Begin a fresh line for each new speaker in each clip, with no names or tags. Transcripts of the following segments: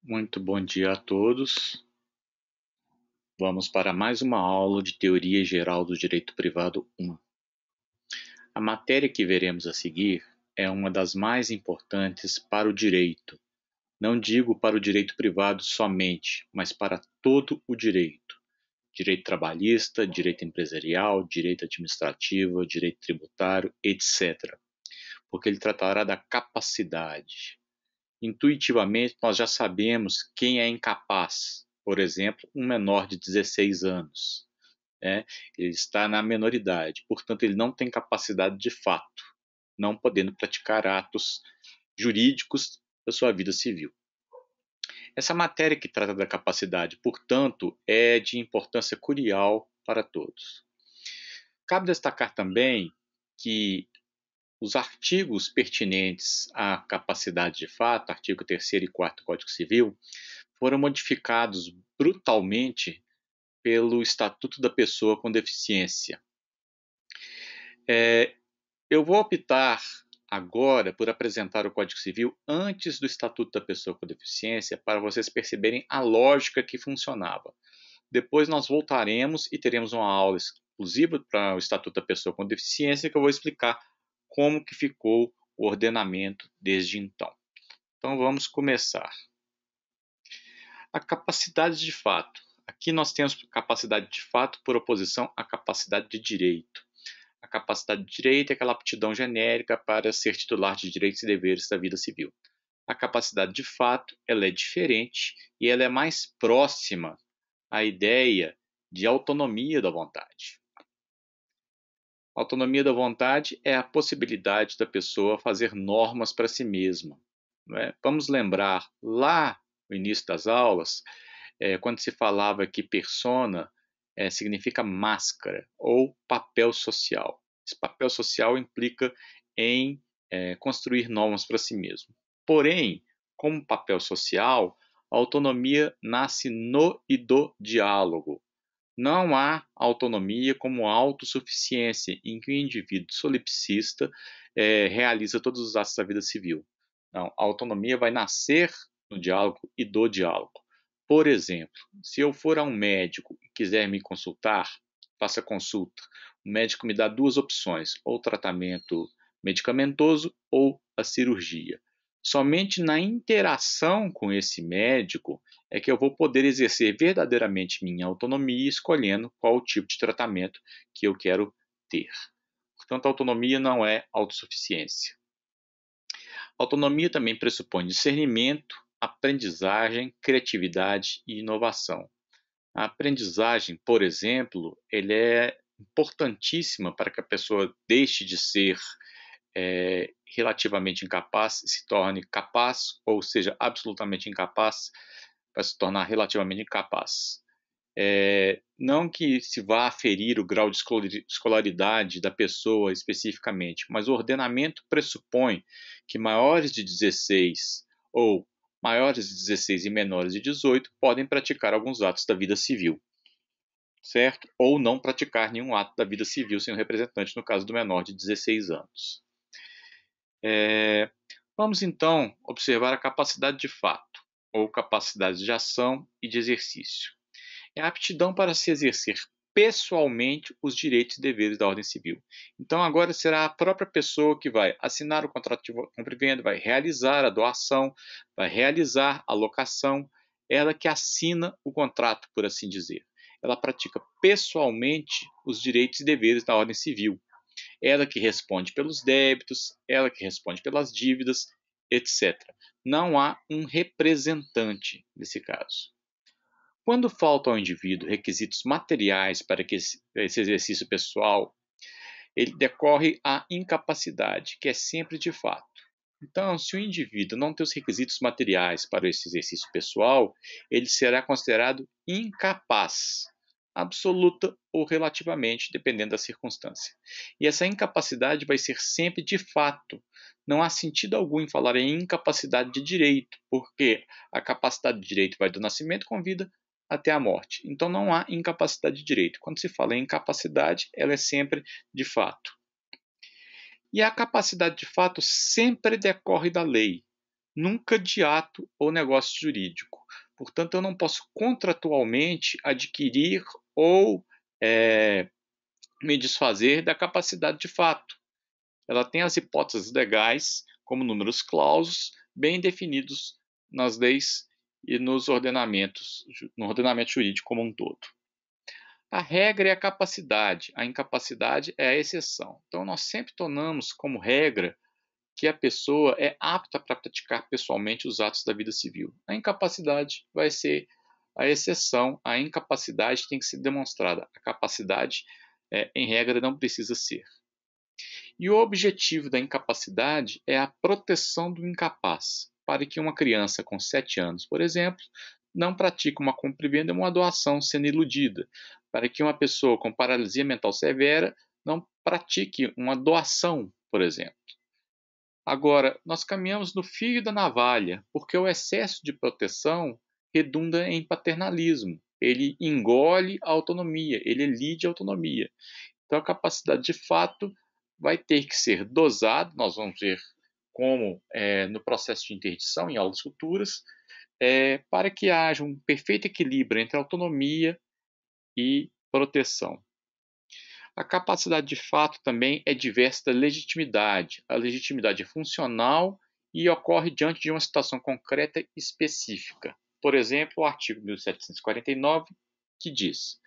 Muito bom dia a todos. Vamos para mais uma aula de Teoria Geral do Direito Privado 1. A matéria que veremos a seguir é uma das mais importantes para o direito. Não digo para o direito privado somente, mas para todo o direito. Direito trabalhista, direito empresarial, direito administrativo, direito tributário, etc. Porque ele tratará da capacidade. Intuitivamente, nós já sabemos quem é incapaz. Por exemplo, um menor de 16 anos. Ele está na menoridade, portanto, ele não tem capacidade de fato, não podendo praticar atos jurídicos da sua vida civil. Essa matéria que trata da capacidade, portanto, é de importância crucial para todos. Cabe destacar também que os artigos pertinentes à capacidade de fato, artigo 3º e 4º do Código Civil, foram modificados brutalmente pelo Estatuto da Pessoa com Deficiência. Eu vou optar agora por apresentar o Código Civil antes do Estatuto da Pessoa com Deficiência para vocês perceberem a lógica que funcionava. Depois nós voltaremos e teremos uma aula exclusiva para o Estatuto da Pessoa com Deficiência que eu vou explicar como que ficou o ordenamento desde então. Então vamos começar. A capacidade de fato. Aqui nós temos capacidade de fato por oposição à capacidade de direito. A capacidade de direito é aquela aptidão genérica para ser titular de direitos e deveres da vida civil. A capacidade de fato, ela é diferente e ela é mais próxima à ideia de autonomia da vontade. A autonomia da vontade é a possibilidade da pessoa fazer normas para si mesma. Vamos lembrar lá no início das aulas, quando se falava que persona significa máscara ou papel social. Esse papel social implica em construir normas para si mesmo. Porém, como papel social, a autonomia nasce no e do diálogo. Não há autonomia como autossuficiência, em que o indivíduo solipsista realiza todos os atos da vida civil. Não, a autonomia vai nascer no diálogo e do diálogo. Por exemplo, se eu for a um médico e quiser me consultar, faça consulta. O médico me dá duas opções, ou tratamento medicamentoso ou a cirurgia. Somente na interação com esse médico é que eu vou poder exercer verdadeiramente minha autonomia, escolhendo qual o tipo de tratamento que eu quero ter. Portanto, a autonomia não é autossuficiência. A autonomia também pressupõe discernimento, aprendizagem, criatividade e inovação. A aprendizagem, por exemplo, ele é importantíssima para que a pessoa deixe de ser relativamente incapaz e se torne capaz, ou seja, absolutamente incapaz, para se tornar relativamente incapaz. Não que se vá aferir o grau de escolaridade da pessoa especificamente, mas o ordenamento pressupõe que maiores de 16 ou maiores de 16 e menores de 18 podem praticar alguns atos da vida civil, certo? Ou não praticar nenhum ato da vida civil sem um representante, no caso do menor de 16 anos. Vamos então observar a capacidade de fato, ou capacidade de ação e de exercício. É a aptidão para se exercer pessoalmente os direitos e deveres da ordem civil. Então agora será a própria pessoa que vai assinar o contrato de compra e venda, vai realizar a doação, vai realizar a locação, ela que assina o contrato, por assim dizer. Ela pratica pessoalmente os direitos e deveres da ordem civil. Ela que responde pelos débitos, ela que responde pelas dívidas, etc. Não há um representante nesse caso. Quando faltam ao indivíduo requisitos materiais para que esse exercício pessoal, ele decorre a incapacidade, que é sempre de fato. Então, se o indivíduo não tem os requisitos materiais para esse exercício pessoal, ele será considerado incapaz, absoluta ou relativamente, dependendo da circunstância. E essa incapacidade vai ser sempre de fato. Não há sentido algum em falar em incapacidade de direito, porque a capacidade de direito vai do nascimento com vida até a morte. Então não há incapacidade de direito. Quando se fala em incapacidade, ela é sempre de fato. E a capacidade de fato sempre decorre da lei. nunca de ato ou negócio jurídico. Portanto, eu não posso contratualmente adquirir ou me desfazer da capacidade de fato. Ela tem as hipóteses legais, como números clausos, bem definidos nas leis e nos ordenamentos, no ordenamento jurídico como um todo. A regra é a capacidade, a incapacidade é a exceção. Então, nós sempre tornamos como regra que a pessoa é apta para praticar pessoalmente os atos da vida civil. A incapacidade vai ser a exceção, a incapacidade tem que ser demonstrada. A capacidade, em regra, não precisa ser. E o objetivo da incapacidade é a proteção do incapaz, para que uma criança com 7 anos, por exemplo, não pratique uma compra e venda ou uma doação sendo iludida, para que uma pessoa com paralisia mental severa não pratique uma doação, por exemplo. Agora, nós caminhamos no fio da navalha, porque o excesso de proteção redunda em paternalismo. Ele engole a autonomia, ele elide a autonomia. Então, a capacidade de fato vai ter que ser dosada, nós vamos ver como no processo de interdição, em aulas futuras, para que haja um perfeito equilíbrio entre autonomia e proteção. A capacidade de fato também é diversa da legitimidade. A legitimidade é funcional e ocorre diante de uma situação concreta e específica. Por exemplo, o artigo 1749, que diz: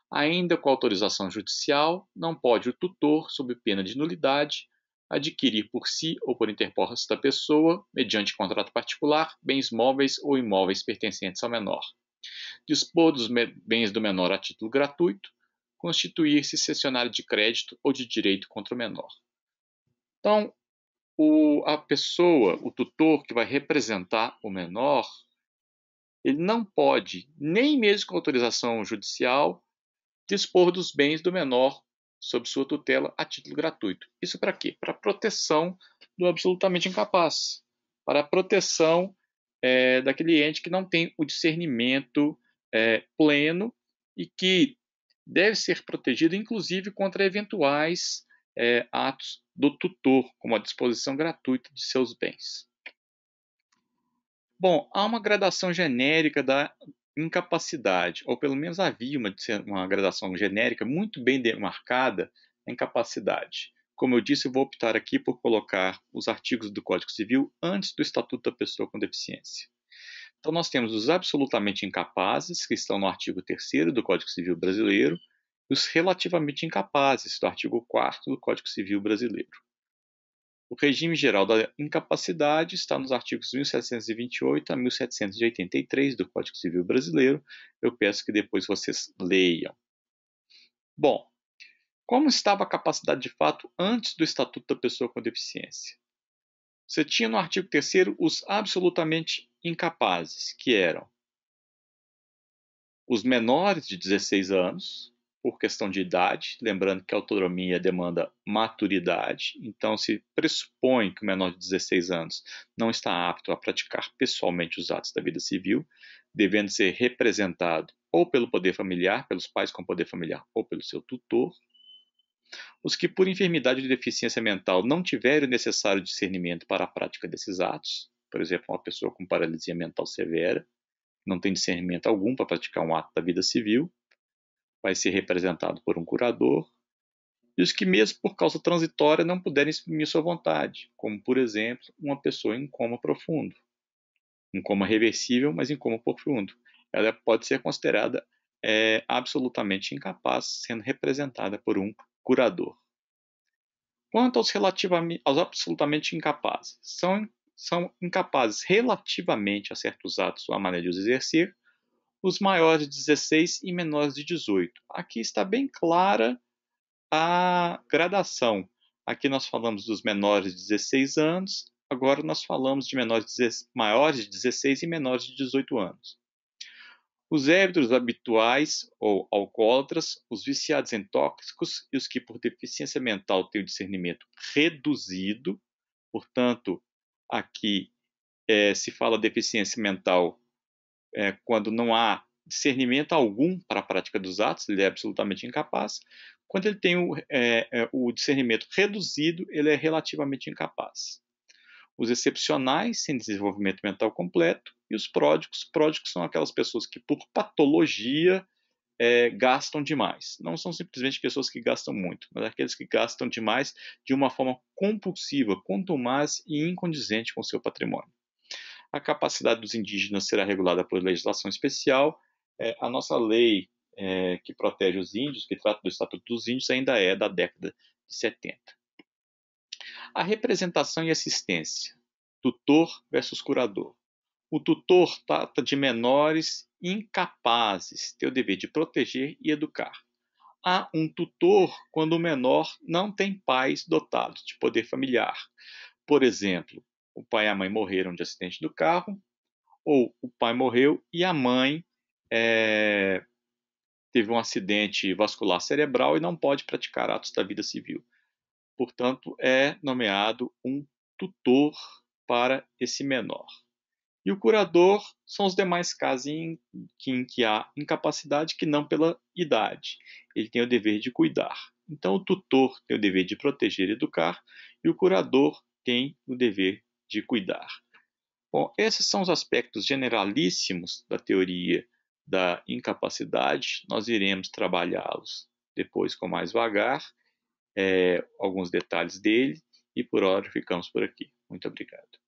ainda com autorização judicial, não pode o tutor, sob pena de nulidade, adquirir por si ou por interposta pessoa, mediante contrato particular, bens móveis ou imóveis pertencentes ao menor. Dispor dos bens do menor a título gratuito, constituir-se cessionário de crédito ou de direito contra o menor. Então, a pessoa, o tutor que vai representar o menor, ele não pode, nem mesmo com autorização judicial, dispor dos bens do menor sob sua tutela a título gratuito. Isso para quê? Para a proteção do absolutamente incapaz, para a proteção daquele ente que não tem o discernimento pleno e que deve ser protegido, inclusive, contra eventuais atos do tutor, como a disposição gratuita de seus bens. Bom, há uma gradação genérica da incapacidade, ou pelo menos havia uma gradação genérica muito bem demarcada da incapacidade. Como eu disse, eu vou optar aqui por colocar os artigos do Código Civil antes do Estatuto da Pessoa com Deficiência. Então, nós temos os absolutamente incapazes, que estão no artigo 3º do Código Civil Brasileiro, e os relativamente incapazes, do artigo 4º do Código Civil Brasileiro. O regime geral da incapacidade está nos artigos 1728 a 1783 do Código Civil Brasileiro. Eu peço que depois vocês leiam. Bom, como estava a capacidade de fato antes do Estatuto da Pessoa com Deficiência? Você tinha no artigo 3º os absolutamente incapazes, que eram os menores de 16 anos, por questão de idade, lembrando que a autonomia demanda maturidade, então se pressupõe que o menor de 16 anos não está apto a praticar pessoalmente os atos da vida civil, devendo ser representado ou pelo poder familiar, pelos pais com poder familiar ou pelo seu tutor. Os que por enfermidade de deficiência mental não tiverem o necessário discernimento para a prática desses atos, por exemplo, uma pessoa com paralisia mental severa, não tem discernimento algum para praticar um ato da vida civil, vai ser representado por um curador, e os que mesmo por causa transitória não puderem exprimir sua vontade, como por exemplo uma pessoa em coma profundo, um coma reversível, mas em coma profundo. Ela pode ser considerada absolutamente incapaz, sendo representada por um curador. Quanto aos absolutamente incapazes, são incapazes relativamente a certos atos ou a maneira de os exercer, os maiores de 16 e menores de 18. Aqui está bem clara a gradação. Aqui nós falamos dos menores de 16 anos, agora nós falamos de maiores de 16 e menores de 18 anos. Os ébrios habituais ou alcoólatras, os viciados em tóxicos e os que por deficiência mental têm o discernimento reduzido, portanto, aqui se fala deficiência mental quando não há discernimento algum para a prática dos atos, ele é absolutamente incapaz. Quando ele tem o discernimento reduzido, ele é relativamente incapaz. os excepcionais sem desenvolvimento mental completo e os pródigos. Pródigos são aquelas pessoas que, por patologia, gastam demais. Não são simplesmente pessoas que gastam muito, mas aqueles que gastam demais de uma forma compulsiva, contumaz e incondizente com o seu patrimônio. A capacidade dos indígenas será regulada por legislação especial. A nossa lei que protege os índios, que trata do Estatuto dos Índios, ainda é da década de 70. A representação e assistência. Tutor versus curador. O tutor trata de menores incapazes, tem o dever de proteger e educar. Há um tutor quando o menor não tem pais dotados de poder familiar. Por exemplo, o pai e a mãe morreram de acidente do carro, ou o pai morreu e a mãe teve um acidente vascular cerebral e não pode praticar atos da vida civil. Portanto, é nomeado um tutor para esse menor. E o curador são os demais casos em que há incapacidade que não pela idade. Ele tem o dever de cuidar. Então, o tutor tem o dever de proteger e educar, e o curador tem o dever de cuidar. Bom, esses são os aspectos generalíssimos da teoria da incapacidade. Nós iremos trabalhá-los depois com mais vagar, alguns detalhes dele, e por hora ficamos por aqui. Muito obrigado.